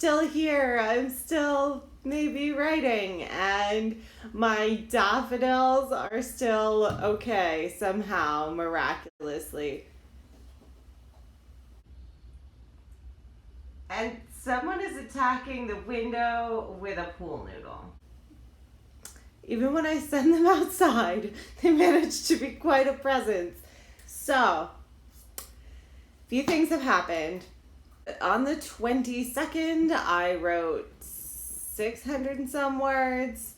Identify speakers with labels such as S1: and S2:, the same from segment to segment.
S1: still here. I'm still maybe writing, and my daffodils are still okay somehow, miraculously. And someone is attacking the window with a pool noodle. Even when I send them outside, they manage to be quite a presence. So, a few things have happened. On the 22nd, I wrote 600 and some words.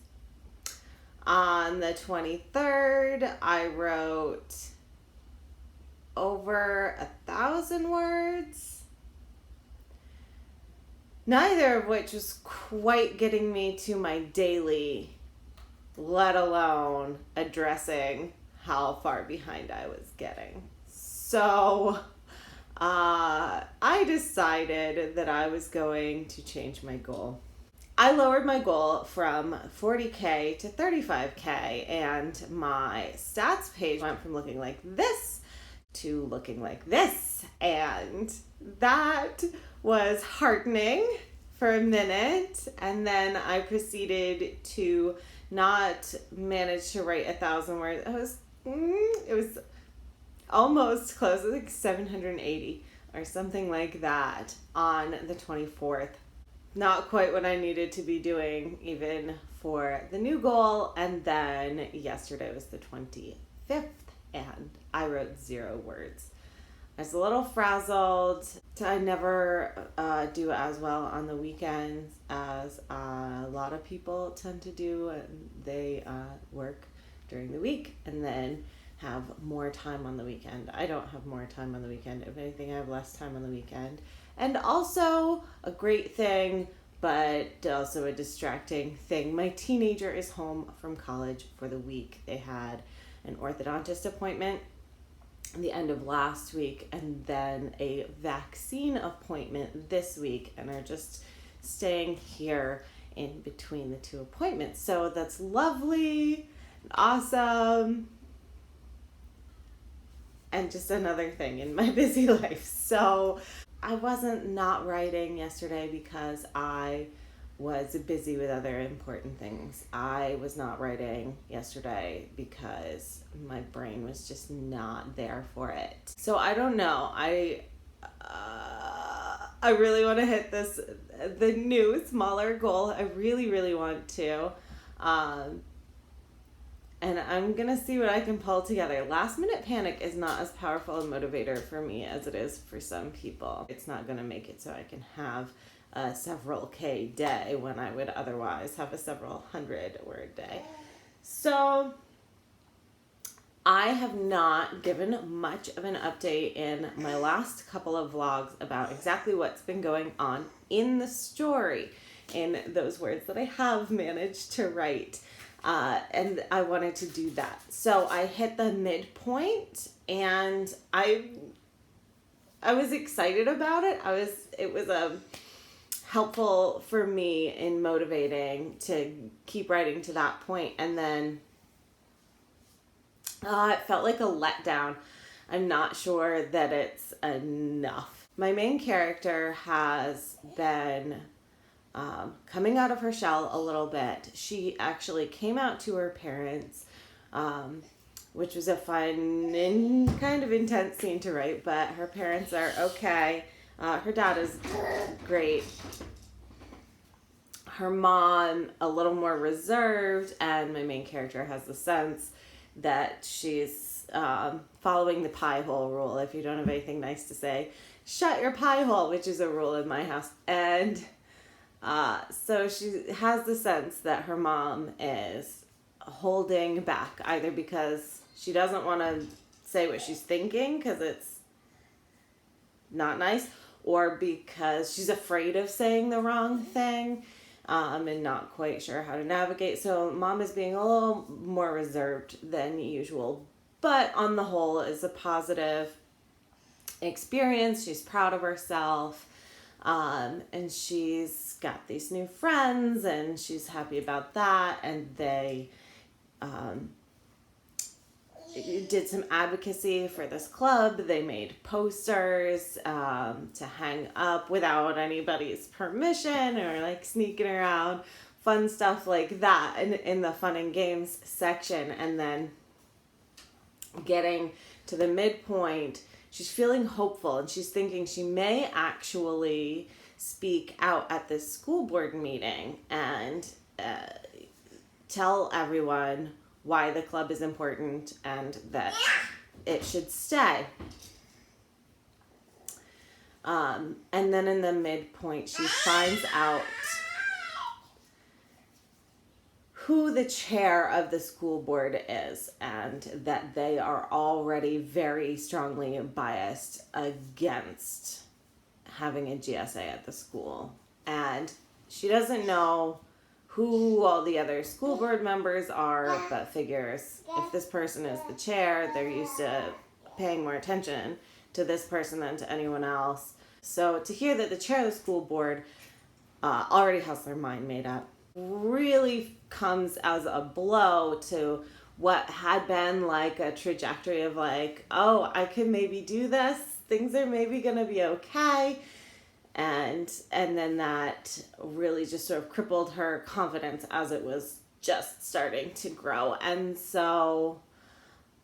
S1: On the 23rd, I wrote over 1,000 words. Neither of which was quite getting me to my daily, let alone addressing how far behind I was getting. So, I decided that I was going to change my goal. I lowered my goal from 40K to 35K, and my stats page went from looking like this to looking like this. And that was heartening for a minute. And then I proceeded to not manage to write 1,000 words. It was almost close, like 780 or something like that on the 24th. Not quite what I needed to be doing even for the new goal. And then yesterday was the 25th and I wrote 0 words. I was a little frazzled. I never do as well on the weekends as a lot of people tend to do. They work during the week and then have more time on the weekend. I don't have more time on the weekend. If anything, I have less time on the weekend. And also a great thing, but also a distracting thing. My teenager is home from college for the week. They had an orthodontist appointment the end of last week and then a vaccine appointment this week, and are just staying here in between the 2 appointments. So that's lovely, awesome, and just another thing in my busy life. So I wasn't not writing yesterday because I was busy with other important things. I was not writing yesterday because my brain was just not there for it. So I don't know. I really want to hit the new smaller goal. I really, really want to. And I'm going to see what I can pull together. Last minute panic is not as powerful a motivator for me as it is for some people. It's not going to make it so I can have a several K day when I would otherwise have a several 100-word day. So I have not given much of an update in my last couple of vlogs about exactly what's been going on in the story, in those words that I have managed to write. And I wanted to do that. So I hit the midpoint and I was excited about it. It was helpful for me in motivating to keep writing to that point. And then it felt like a letdown. I'm not sure that it's enough. My main character has been coming out of her shell a little bit. She actually came out to her parents, which was a fun and kind of intense scene to write, but her parents are okay. Her dad is great. Her mom, a little more reserved, and my main character has the sense that she's following the pie hole rule. If you don't have anything nice to say, shut your pie hole, which is a rule in my house. And so she has the sense that her mom is holding back, either because she doesn't want to say what she's thinking because it's not nice, or because she's afraid of saying the wrong thing and not quite sure how to navigate. So mom is being a little more reserved than usual, but on the whole is a positive experience. She's proud of herself. And she's got these new friends and she's happy about that. And they did some advocacy for this club. They made posters to hang up without anybody's permission or like sneaking around, fun stuff like that in the fun and games section. And then getting to the midpoint, she's feeling hopeful and she's thinking she may actually speak out at this school board meeting and tell everyone why the club is important and that it should stay. And then in the midpoint, she finds out who the chair of the school board is and that they are already very strongly biased against having a GSA at the school. And she doesn't know who all the other school board members are, but figures if this person is the chair, they're used to paying more attention to this person than to anyone else. So to hear that the chair of the school board already has their mind made up really comes as a blow to what had been like a trajectory of like, oh, I could maybe do this. Things are maybe going to be okay. And then that really just sort of crippled her confidence as it was just starting to grow. And so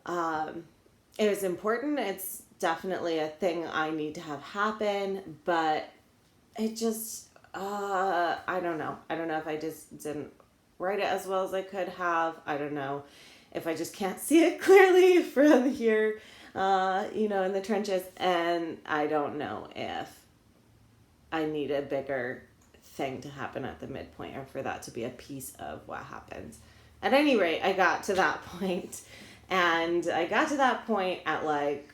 S1: it was important. It's definitely a thing I need to have happen, but it just, I don't know. I don't know if I just didn't write it as well as I could have. I don't know if I just can't see it clearly from here, in the trenches. And I don't know if I need a bigger thing to happen at the midpoint or for that to be a piece of what happens. At any rate, I got to that point, and I got to that point at like,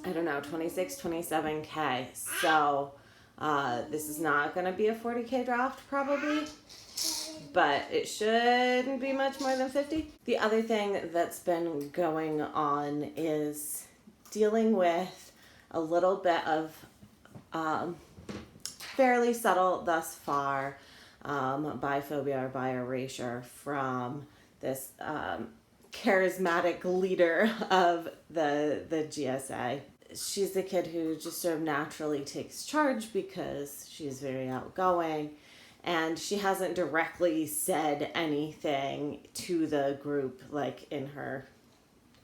S1: I don't know, 26, 27K. So this is not going to be a 40K draft probably, but it shouldn't be much more than 50. The other thing that's been going on is dealing with a little bit of fairly subtle thus far biphobia or bi-erasure from this charismatic leader of the GSA. She's the kid who just sort of naturally takes charge because she's very outgoing, and she hasn't directly said anything to the group like in her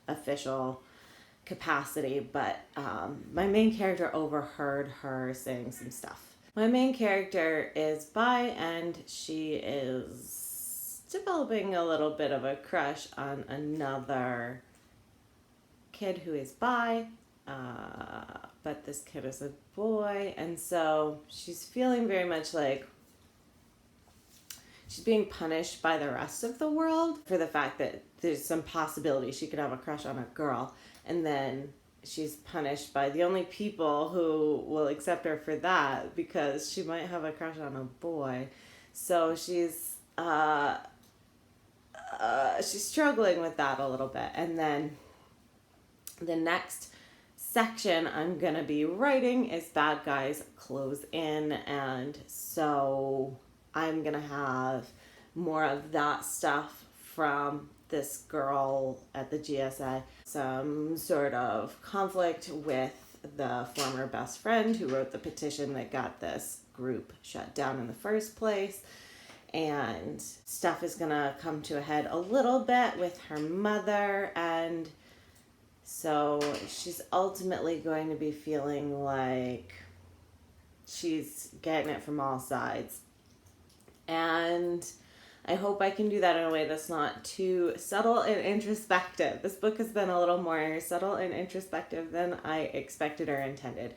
S1: official capacity, but my main character overheard her saying some stuff. My main character is bi, and she is developing a little bit of a crush on another kid who is bi, but this kid is a boy, and so she's feeling very much like she's being punished by the rest of the world for the fact that there's some possibility she could have a crush on a girl. And then she's punished by the only people who will accept her for that because she might have a crush on a boy. So she's struggling with that a little bit. And then the next section I'm going to be writing is Bad Guys Close In. And so I'm going to have more of that stuff from this girl at the GSA, some sort of conflict with the former best friend who wrote the petition that got this group shut down in the first place, and stuff is gonna come to a head a little bit with her mother, and so she's ultimately going to be feeling like she's getting it from all sides. And I hope I can do that in a way that's not too subtle and introspective. This book has been a little more subtle and introspective than I expected or intended.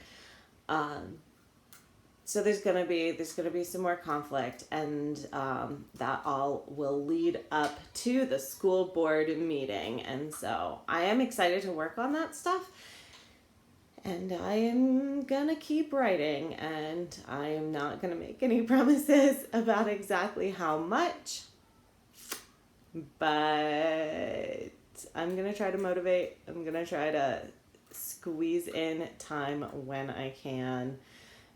S1: So there's gonna be some more conflict, and that all will lead up to the school board meeting. And so I am excited to work on that stuff. And I am gonna keep writing, and I am not gonna make any promises about exactly how much, but I'm gonna try to motivate. I'm gonna try to squeeze in time when I can.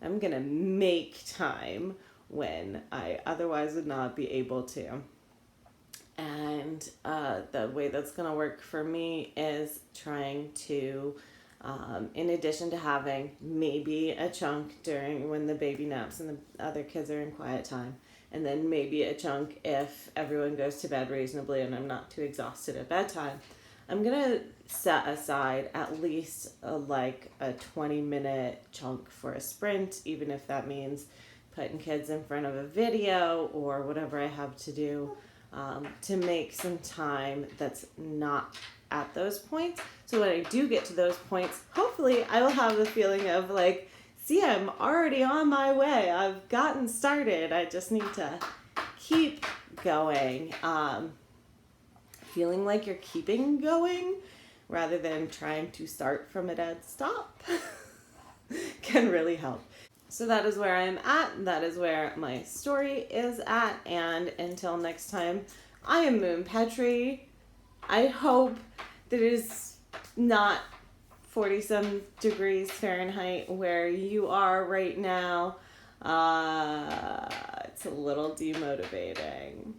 S1: I'm gonna make time when I otherwise would not be able to. And the way that's going to work for me is trying to, in addition to having maybe a chunk during when the baby naps and the other kids are in quiet time, and then maybe a chunk if everyone goes to bed reasonably and I'm not too exhausted at bedtime, I'm going to set aside at least a 20-minute chunk for a sprint, even if that means putting kids in front of a video or whatever I have to do, to make some time that's not at those points. So when I do get to those points, hopefully I will have the feeling of like, see, I'm already on my way. I've gotten started. I just need to keep going. Feeling like you're keeping going rather than trying to start from a dead stop can really help. So that is where I am at. That is where my story is at. And until next time, I am Moon Petrie. I hope that it is not 40-some degrees Fahrenheit where you are right now. It's a little demotivating.